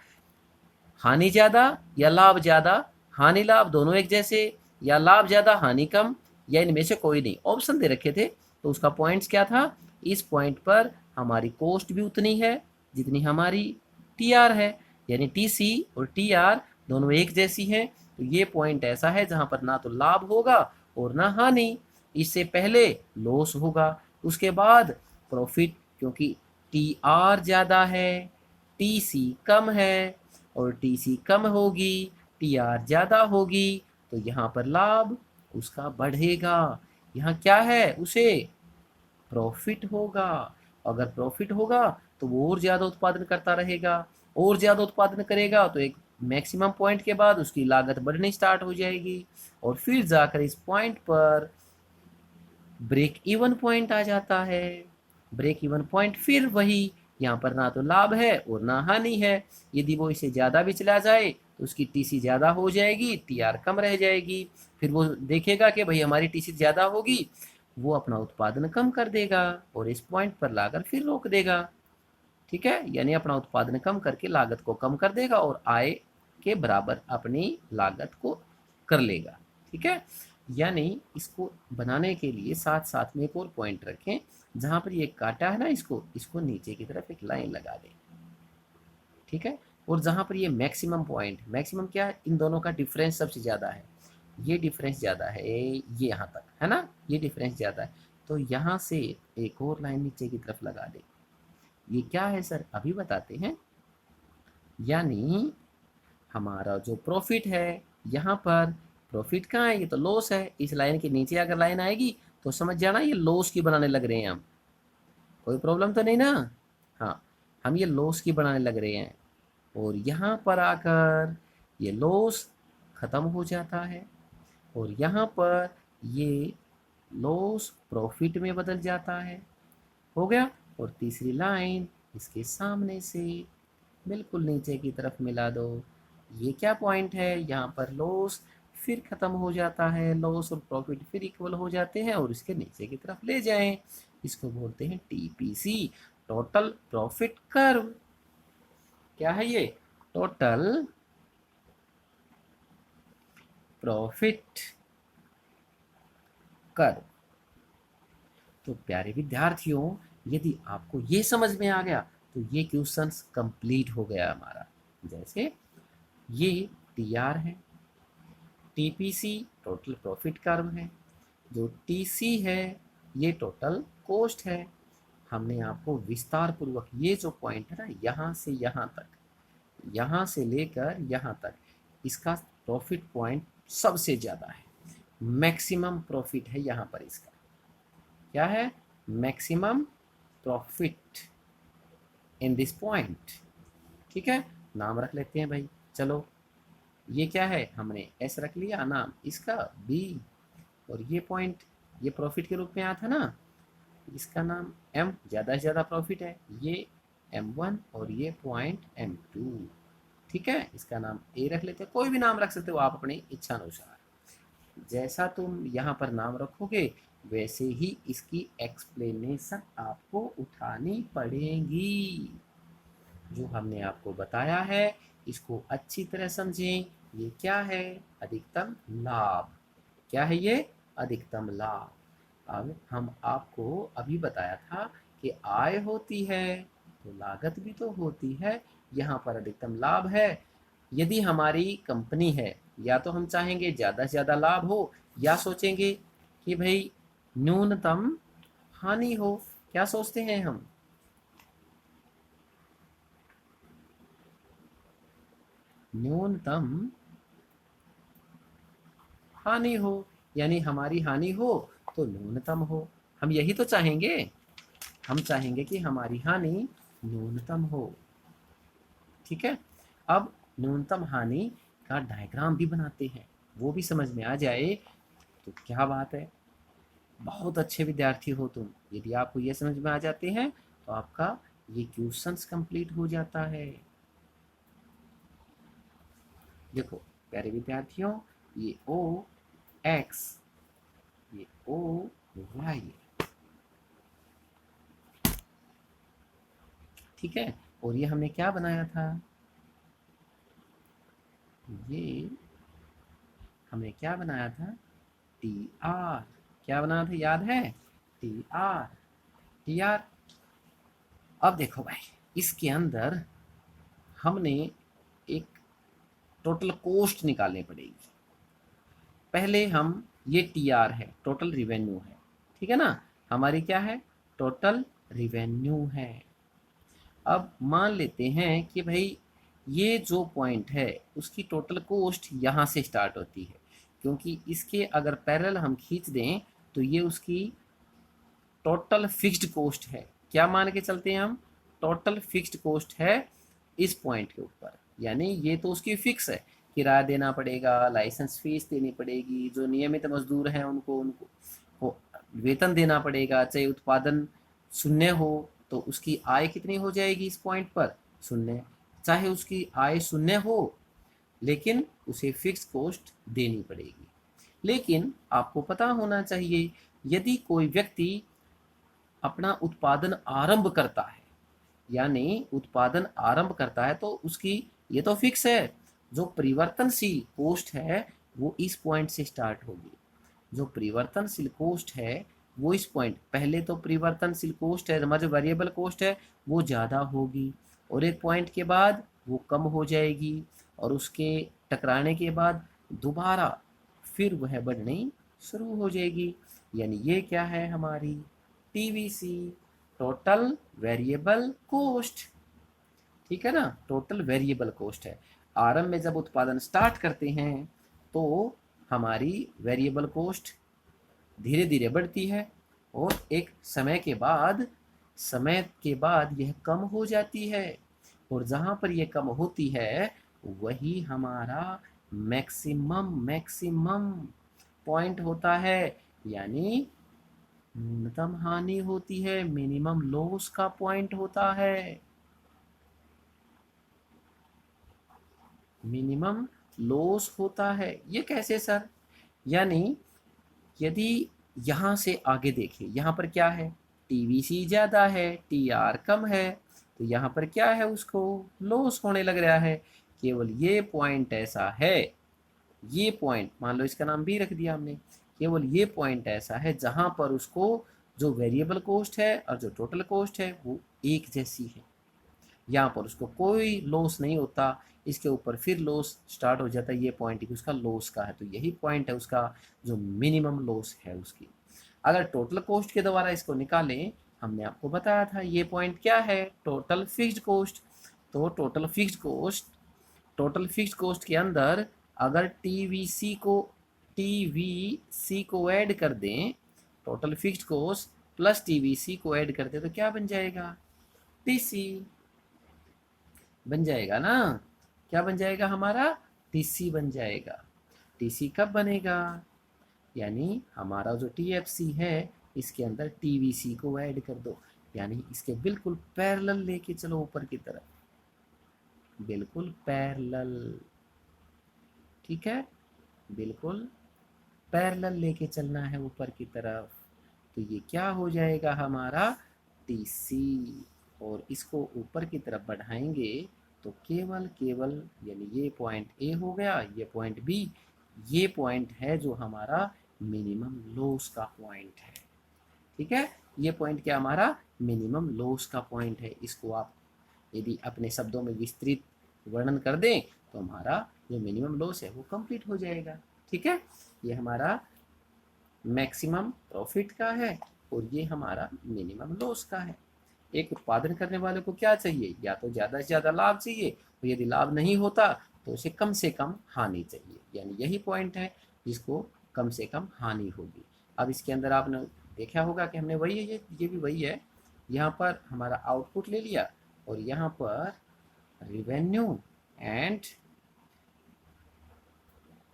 हानि ज्यादा या लाभ ज्यादा, हानि लाभ दोनों एक जैसे, या लाभ ज्यादा हानि कम, या इनमें से कोई नहीं। ऑप्शन दे रखे थे तो उसका पॉइंट्स क्या था, इस पॉइंट पर हमारी कॉस्ट भी उतनी है जितनी हमारी टीआर है, यानी टीसी और टीआर दोनों एक जैसी हैं। तो ये पॉइंट ऐसा है जहां पर ना तो लाभ होगा और ना हानि। इससे पहले लॉस होगा, उसके बाद प्रॉफिट, क्योंकि टीआर ज्यादा है टीसी कम है, और टीसी कम होगी टीआर ज्यादा होगी, तो यहाँ पर लाभ उसका बढ़ेगा। यहाँ क्या है, उसे प्रॉफिट होगा। अगर प्रॉफिट होगा तो वो और ज्यादा उत्पादन करता रहेगा, और ज्यादा उत्पादन करेगा तो एक मैक्सिमम पॉइंट के बाद उसकी लागत बढ़नी स्टार्ट हो जाएगी, और फिर जाकर इस पॉइंट पर ब्रेक इवन पॉइंट आ जाता है। ब्रेक इवन पॉइंट फिर वही, यहाँ पर ना तो लाभ है और ना हानि है। यदि वो इसे ज़्यादा भी चला जाए तो उसकी टीसी ज़्यादा हो जाएगी टीआर कम रह जाएगी। फिर वो देखेगा कि भाई हमारी टीसी ज़्यादा होगी, वो अपना उत्पादन कम कर देगा और इस पॉइंट पर लाकर फिर रोक देगा। ठीक है, यानी अपना उत्पादन कम करके लागत को कम कर देगा और आय के बराबर अपनी लागत को कर लेगा। ठीक है, यानी इसको बनाने के लिए साथ साथ में एक और पॉइंट रखें, जहां पर ये काटा है ना, इसको इसको नीचे की तरफ एक लाइन लगा दें। ठीक है, और जहां पर ये मैक्सिमम पॉइंट, मैक्सिमम क्या है, इन दोनों का डिफरेंस सबसे ज़्यादा है, ये डिफरेंस ज़्यादा है, ये यहाँ तक है ना, ये डिफरेंस ज़्यादा है, तो यहाँ से एक और लाइन नीचे की तरफ लगा दें। ये क्या है सर, अभी बताते हैं। यानी हमारा जो प्रॉफिट है, यहाँ पर प्रॉफिट कहाँ है, ये तो लॉस है। इस लाइन के नीचे अगर लाइन आएगी तो समझ जाना ये लॉस की बनाने लग रहे हैं हम, कोई प्रॉब्लम तो नहीं ना। हाँ, हम ये लॉस की बनाने लग रहे हैं, और यहाँ पर आकर ये लॉस खत्म हो जाता है, और यहाँ पर ये लॉस प्रॉफिट में बदल जाता है। हो गया, और तीसरी लाइन इसके सामने से बिल्कुल नीचे की तरफ मिला दो। ये क्या पॉइंट है, यहाँ पर लॉस फिर खत्म हो जाता है, लॉस और प्रॉफिट फिर इक्वल हो जाते हैं, और इसके नीचे की तरफ ले जाएं। इसको बोलते हैं टीपीसी, टोटल प्रॉफिट कर्व। क्या है ये, टोटल प्रॉफिट कर्व। तो प्यारे विद्यार्थियों, यदि आपको ये समझ में आ गया तो ये क्वेश्चन कंप्लीट हो गया हमारा। जैसे ये टीआर है, टीपीसी टोटल प्रॉफिट कर्व है, जो टीसी है ये टोटल कॉस्ट है। हमने आपको विस्तार पूर्वक ये जो पॉइंट है ना, यहाँ से यहाँ तक, यहाँ से लेकर यहाँ तक, इसका प्रॉफिट पॉइंट सबसे ज़्यादा है, मैक्सिमम प्रॉफिट है यहाँ पर। इसका क्या है, maximum profit in this point. ठीक है, नाम रख लेते हैं भाई। चलो, ये क्या है, हमने एस रख लिया नाम इसका, बी, और ये पॉइंट ये प्रॉफिट के रूप में आया था ना, इसका नाम एम, ज़्यादा से ज़्यादा प्रॉफिट है, ये M1, और ये पॉइंट M2। ठीक है, इसका नाम ए रख लेते हैं, कोई भी नाम रख सकते हो आप अपनी इच्छा अनुसार। जैसा तुम यहाँ पर नाम रखोगे वैसे ही इसकी एक्सप्लेनेशन आपको उठानी पड़ेगी। जो हमने आपको बताया है इसको अच्छी तरह समझें। ये क्या है, अधिकतम लाभ। क्या है ये, अधिकतम लाभ। अब हम आपको अभी बताया था कि आय होती है तो लागत भी तो होती है, यहाँ पर अधिकतम लाभ है। यदि हमारी कंपनी है, या तो हम चाहेंगे ज़्यादा से ज़्यादा लाभ हो, या सोचेंगे कि भाई न्यूनतम हानि हो। क्या सोचते हैं हम, न्यूनतम हानि हो, यानी हमारी हानि हो तो न्यूनतम हो, हम यही तो चाहेंगे। हम चाहेंगे कि हमारी हानि न्यूनतम हो। ठीक है, अब न्यूनतम हानि का डायग्राम भी बनाते हैं, वो भी समझ में आ जाए तो क्या बात है। बहुत अच्छे विद्यार्थी हो तुम, यदि आपको ये समझ में आ जाते हैं तो आपका ये क्वेश्चंस कंप्लीट हो जाता है। देखो प्यारे विद्यार्थियों, ये ओ एक्स, ये ओ वाई, ठीक है, और ये हमने क्या बनाया था, ये हमने क्या बनाया था, टी आर। क्या बनाया था, याद है, टी आर, टी आर। अब देखो भाई, इसके अंदर हमने एक टोटल कॉस्ट निकालनी पड़ेगी। पहले हम, ये टी आर है, टोटल रिवेन्यू है, ठीक है ना, हमारी क्या है, टोटल रिवेन्यू है। अब मान लेते हैं कि भाई ये जो पॉइंट है उसकी टोटल कॉस्ट यहाँ से स्टार्ट होती है, क्योंकि इसके अगर पैरेलल हम खींच दें तो ये उसकी टोटल फिक्स्ड कॉस्ट है। क्या मान के चलते हैं हम, टोटल फिक्स्ड कॉस्ट है इस पॉइंट के ऊपर, यानी ये तो उसकी फिक्स है, किराया देना पड़ेगा, लाइसेंस फीस देनी पड़ेगी, जो नियमित मजदूर हैं उनको उनको को वेतन देना पड़ेगा, चाहे उत्पादन शून्य हो तो उसकी आय कितनी हो जाएगी इस पॉइंट पर, शून्य। चाहे उसकी आय शून्य हो लेकिन उसे फिक्स कॉस्ट देनी पड़ेगी। लेकिन आपको पता होना चाहिए, यदि कोई व्यक्ति अपना उत्पादन आरंभ करता है, यानी उत्पादन आरंभ करता है, तो उसकी ये तो फिक्स है, जो परिवर्तनशील कॉस्ट है वो इस पॉइंट से स्टार्ट होगी। जो परिवर्तनशील कॉस्ट है वो इस पॉइंट, पहले तो परिवर्तनशील कॉस्ट है, हमारी जो वेरिएबल कॉस्ट है वो ज़्यादा होगी, और एक पॉइंट के बाद वो कम हो जाएगी, और उसके टकराने के बाद दोबारा फिर वह बढ़नी शुरू हो जाएगी। यानी ये क्या है हमारी, टीवीसी, टोटल वेरिएबल कॉस्ट। ठीक है ना, टोटल वेरिएबल कॉस्ट है। आरंभ में जब उत्पादन स्टार्ट करते हैं तो हमारी वेरिएबल कॉस्ट धीरे धीरे बढ़ती है, और एक समय के बाद यह कम हो जाती है, और जहाँ पर यह कम होती है वही हमारा मैक्सिमम मैक्सिमम पॉइंट होता है, यानी न्यूनतम हानि होती है, मिनिमम लॉस का पॉइंट होता है, मिनिमम लॉस होता है। ये कैसे सर, यानी यदि यहाँ से आगे देखें, यहाँ पर क्या है, टीवीसी ज़्यादा है, टीआर कम है, तो यहाँ पर क्या है, उसको लॉस होने लग रहा है। केवल ये पॉइंट ऐसा है, ये पॉइंट मान लो इसका नाम भी रख दिया हमने, केवल ये पॉइंट ऐसा है जहाँ पर उसको जो वेरिएबल कॉस्ट है और जो टोटल कॉस्ट है वो एक जैसी है, यहाँ पर उसको कोई लॉस नहीं होता, इसके ऊपर फिर लॉस स्टार्ट हो जाता है, ये पॉइंट ही उसका लॉस का है, तो यही पॉइंट है उसका जो मिनिमम लॉस है उसकी। अगर टोटल कॉस्ट के द्वारा इसको निकालें, हमने आपको बताया था ये पॉइंट क्या है, टोटल फिक्स्ड कॉस्ट। तो टोटल फिक्स्ड कॉस्ट के अंदर अगर टीवीसी को ऐड कर दें, total fixed cost plus TVC को ऐड करते हैं तो क्या बन जाएगा, टीसी बन जाएगा ना। क्या बन जाएगा हमारा, टीसी बन जाएगा। टीसी कब बनेगा, यानी हमारा जो टीएफसी है इसके अंदर टीवीसी को ऐड कर दो, यानी इसके बिल्कुल पैरेलल लेके चलो ऊपर की तरफ, बिल्कुल पैरेलल, ठीक है, बिल्कुल पैरेलल लेके चलना है ऊपर की तरफ। तो ये क्या हो जाएगा हमारा, टीसी, और इसको ऊपर की तरफ बढ़ाएंगे तो केवल केवल, यानी ये पॉइंट ए हो गया, ये पॉइंट बी, ये पॉइंट है जो हमारा मिनिमम लॉस का पॉइंट है। ठीक है, ये पॉइंट क्या हमारा मिनिमम लॉस का पॉइंट है। इसको आप यदि अपने शब्दों में विस्तृत वर्णन कर दें तो हमारा जो मिनिमम लॉस है वो कंप्लीट हो जाएगा। ठीक है, ये हमारा मैक्सिमम प्रॉफिट का है और ये हमारा मिनिमम लॉस का है। एक उत्पादन करने वाले को क्या चाहिए, या तो ज़्यादा से ज़्यादा लाभ चाहिए, और यदि लाभ नहीं होता तो उसे कम से कम हानि चाहिए, यानी यही पॉइंट है जिसको कम से कम हानि होगी। अब इसके अंदर आपने देखा होगा कि हमने वही है, ये भी वही है, यहाँ पर हमारा आउटपुट ले लिया और यहाँ पर revenue and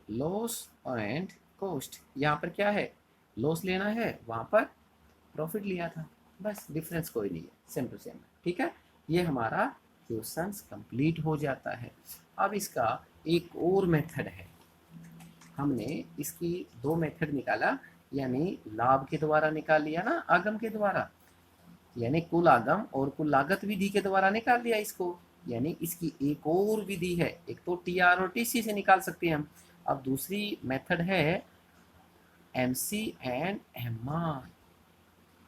loss and cost, यहाँ पर क्या है, लॉस लेना है, वहाँ पर प्रॉफिट लिया था, बस डिफरेंस कोई नहीं है, सेम टू सेम। ठीक है, ये हमारा क्वेश्चन कंप्लीट हो जाता है। अब इसका एक और मेथड है, हमने इसकी दो मेथड निकाला, यानी लाभ के द्वारा निकाल लिया ना, आगम के द्वारा, यानी कुल आगम और कुल लागत विधि के द्वारा निकाल लिया इसको। यानी इसकी एक और विधि है, एक तो टीआर और टीसी से निकाल सकते हैं हम। अब दूसरी मेथड है MC and MR,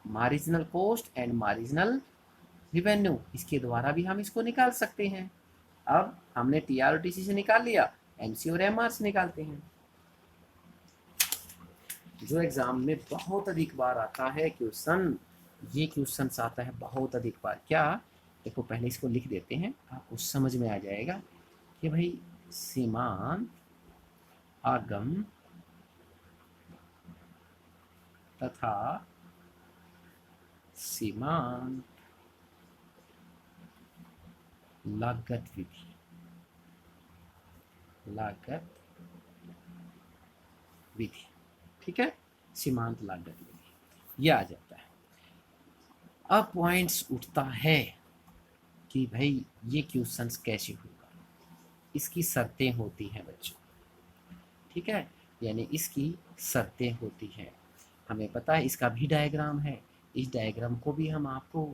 marginal cost and marginal revenue, इसके द्वारा भी हम इसको निकाल सकते हैं। अब हमने टीआर और टीसी से निकाल लिया, एमसी और एमआर से निकालते हैं। जो एग्जाम में बहुत अधिक बार आता है क्वेश्चन, ये क्वेश्चन आता है बहुत अधिक बार। क्या, देखो पहले इसको लिख देते हैं, आपको समझ में आ जाएगा कि भाई सीमांत आगम तथा सीमांत लागत विधि, लागत विधि, ठीक है, सीमांत लागत विधि, यह आ जाता है। अब पॉइंट्स उठता है कि भाई ये क्वेश्चंस कैसे होगा, इसकी शर्तें होती हैं बच्चों, ठीक है, यानी इसकी शर्तें होती हैं। हमें पता है इसका भी डायग्राम है, इस डायग्राम को भी हम आपको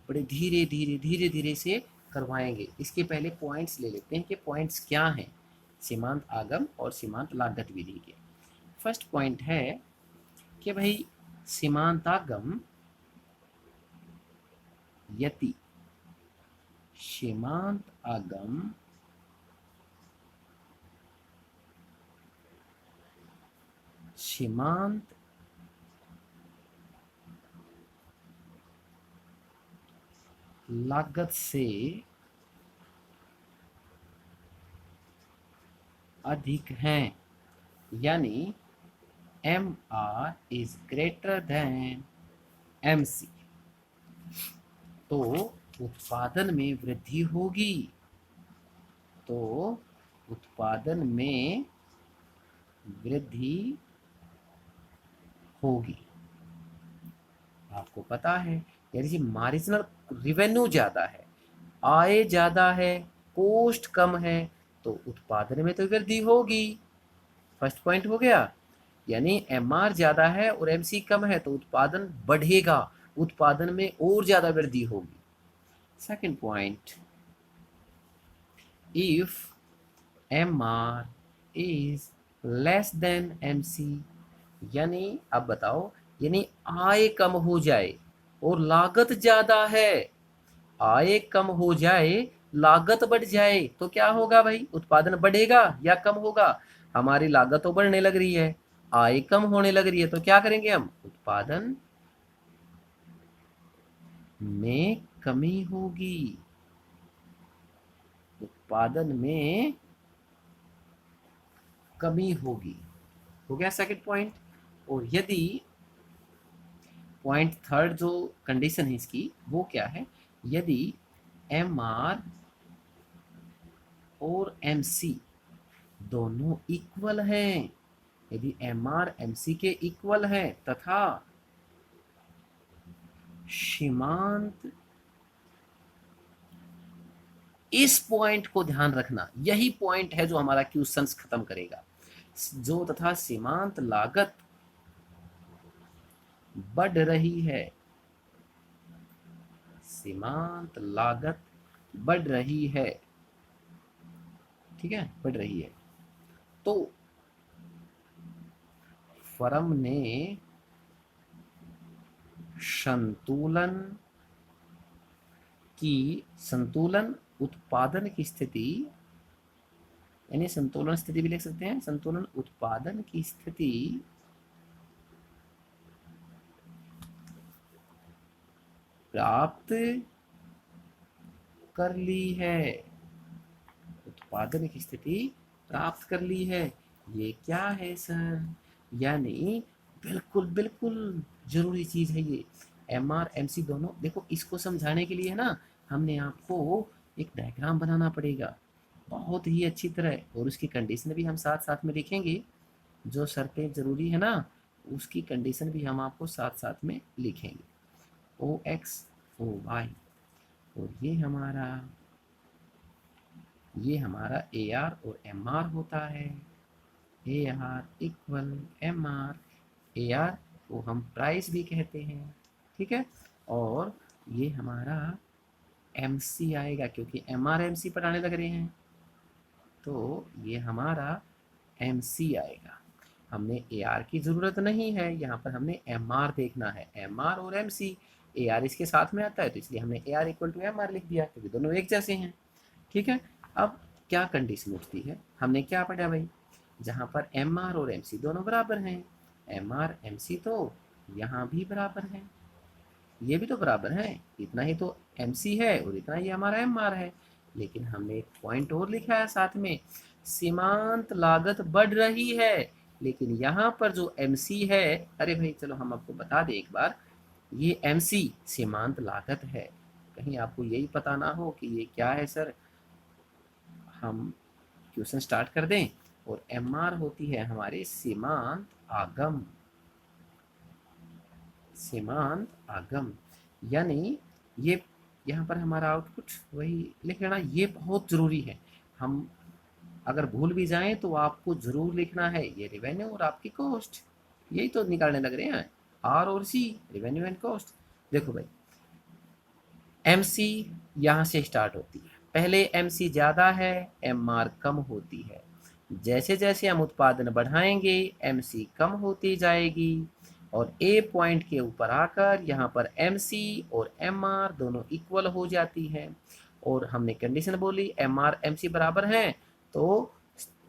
बड़े धीरे धीरे धीरे धीरे से करवाएंगे। इसके पहले पॉइंट्स ले लेते हैं कि पॉइंट्स क्या हैं सीमांत आगम और सीमांत लागत विधि के। फर्स्ट पॉइंट है कि भाई सीमांत आगम यदि सीमांत आगम सीमांत लागत से अधिक हैं, यानी M R is greater than M C, तो उत्पादन में वृद्धि होगी, तो उत्पादन में वृद्धि होगी। आपको पता है यानी मार्जिनल रिवेन्यू ज़्यादा है, आय ज़्यादा है, कोस्ट कम है, तो उत्पादन में तो वृद्धि होगी। फर्स्ट पॉइंट हो गया, यानी एमआर ज़्यादा है और एमसी कम है तो उत्पादन बढ़ेगा, उत्पादन में और ज़्यादा वृद्धि होगी। Second point, if MR is less than MC, यानी अब बताओ, यानी आय कम हो जाए और लागत ज़्यादा है, आय कम हो जाए लागत बढ़ जाए तो क्या होगा भाई, उत्पादन बढ़ेगा या कम होगा। हमारी लागत तो बढ़ने लग रही है, आय कम होने लग रही है, तो क्या करेंगे हम, उत्पादन में कमी होगी, उत्पादन में कमी होगी। हो गया सेकंड पॉइंट। और यदि पॉइंट थर्ड जो कंडीशन है इसकी वो क्या है, यदि एम आर और एम सी दोनों इक्वल हैं, यदि एम आर एम सी के इक्वल है तथा सीमांत, इस पॉइंट को ध्यान रखना, यही पॉइंट है जो हमारा क्वेश्चन खत्म करेगा, जो तथा सीमांत लागत बढ़ रही है, सीमांत लागत बढ़ रही है, ठीक है, बढ़ रही है, तो फर्म ने संतुलन की, संतुलन उत्पादन की स्थिति, यानी संतुलन स्थिति भी लिख सकते हैं, संतुलन उत्पादन की स्थिति प्राप्त कर ली है, उत्पादन की स्थिति प्राप्त कर ली है। ये क्या है सर, यानी बिल्कुल बिल्कुल जरूरी चीज है ये, एम आर एम सी दोनों, देखो इसको समझाने के लिए ना हमने आपको एक डायग्राम बनाना पड़ेगा बहुत ही अच्छी तरह, और उसकी कंडीशन भी हम साथ साथ में लिखेंगे। जो शर्तें ज़रूरी है ना उसकी कंडीशन भी हम आपको साथ साथ में लिखेंगे। ओ एक्स ओ वाई, और ये हमारा ए आर और एम आर होता है। A R equal M R, A R को हम प्राइस भी कहते हैं, ठीक है। और ये हमारा एम सी आएगा, क्योंकि एम आर एम सी पर आने लग रहे हैं, तो ये हमारा एम सी आएगा। हमने ए आर की ज़रूरत नहीं है, यहाँ पर हमने एम आर देखना है। एम आर और एम सी, ए आर इसके साथ में आता है तो इसलिए हमने A R equal to M R लिख दिया, क्योंकि दोनों एक जैसे हैं, ठीक है। अब क्या कंडीशन उठती है, हमने क्या पढ़ा भाई, जहाँ पर एम आर और एम सी दोनों बराबर हैं, एम आर एम सी तो यहाँ भी बराबर है, ये भी तो बराबर है, इतना ही तो एम सी है और इतना ही हमारा एम आर है। लेकिन हमने एक पॉइंट और लिखा है साथ में, सीमांत लागत बढ़ रही है। लेकिन यहाँ पर जो एम सी है, अरे भाई चलो हम आपको बता दें एक बार, ये एम सी सीमांत लागत है, कहीं आपको यही पता ना हो कि ये क्या है सर। हम क्वेश्चन स्टार्ट कर दें, और एम आर होती है हमारे सीमांत आगम, सीमांत आगम, यानी ये यहाँ पर हमारा आउटपुट वही लिख लेना, ये बहुत ज़रूरी है। हम अगर भूल भी जाएं तो आपको ज़रूर लिखना है, ये रेवेन्यू और आपकी कॉस्ट, यही तो निकालने लग रहे हैं, आर और सी, रेवेन्यू एंड कॉस्ट। देखो भाई, एम सी यहाँ से स्टार्ट होती है, पहले एम सी ज़्यादा है, एम आर कम होती है। जैसे जैसे हम उत्पादन बढ़ाएंगे एम सी कम होती जाएगी, और ए पॉइंट के ऊपर आकर यहाँ पर एम सी और एम आर दोनों इक्वल हो जाती है। और हमने कंडीशन बोली एम आर एम सी बराबर हैं तो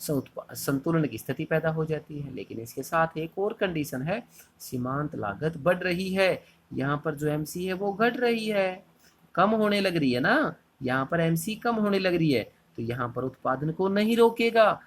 संतुलन की स्थिति पैदा हो जाती है। लेकिन इसके साथ एक और कंडीशन है, सीमांत लागत बढ़ रही है, यहाँ पर जो एम सी है वो घट रही है, कम होने लग रही है ना, यहाँ पर एम सी कम होने लग रही है, तो यहाँ पर उत्पादन को नहीं रोकेगा,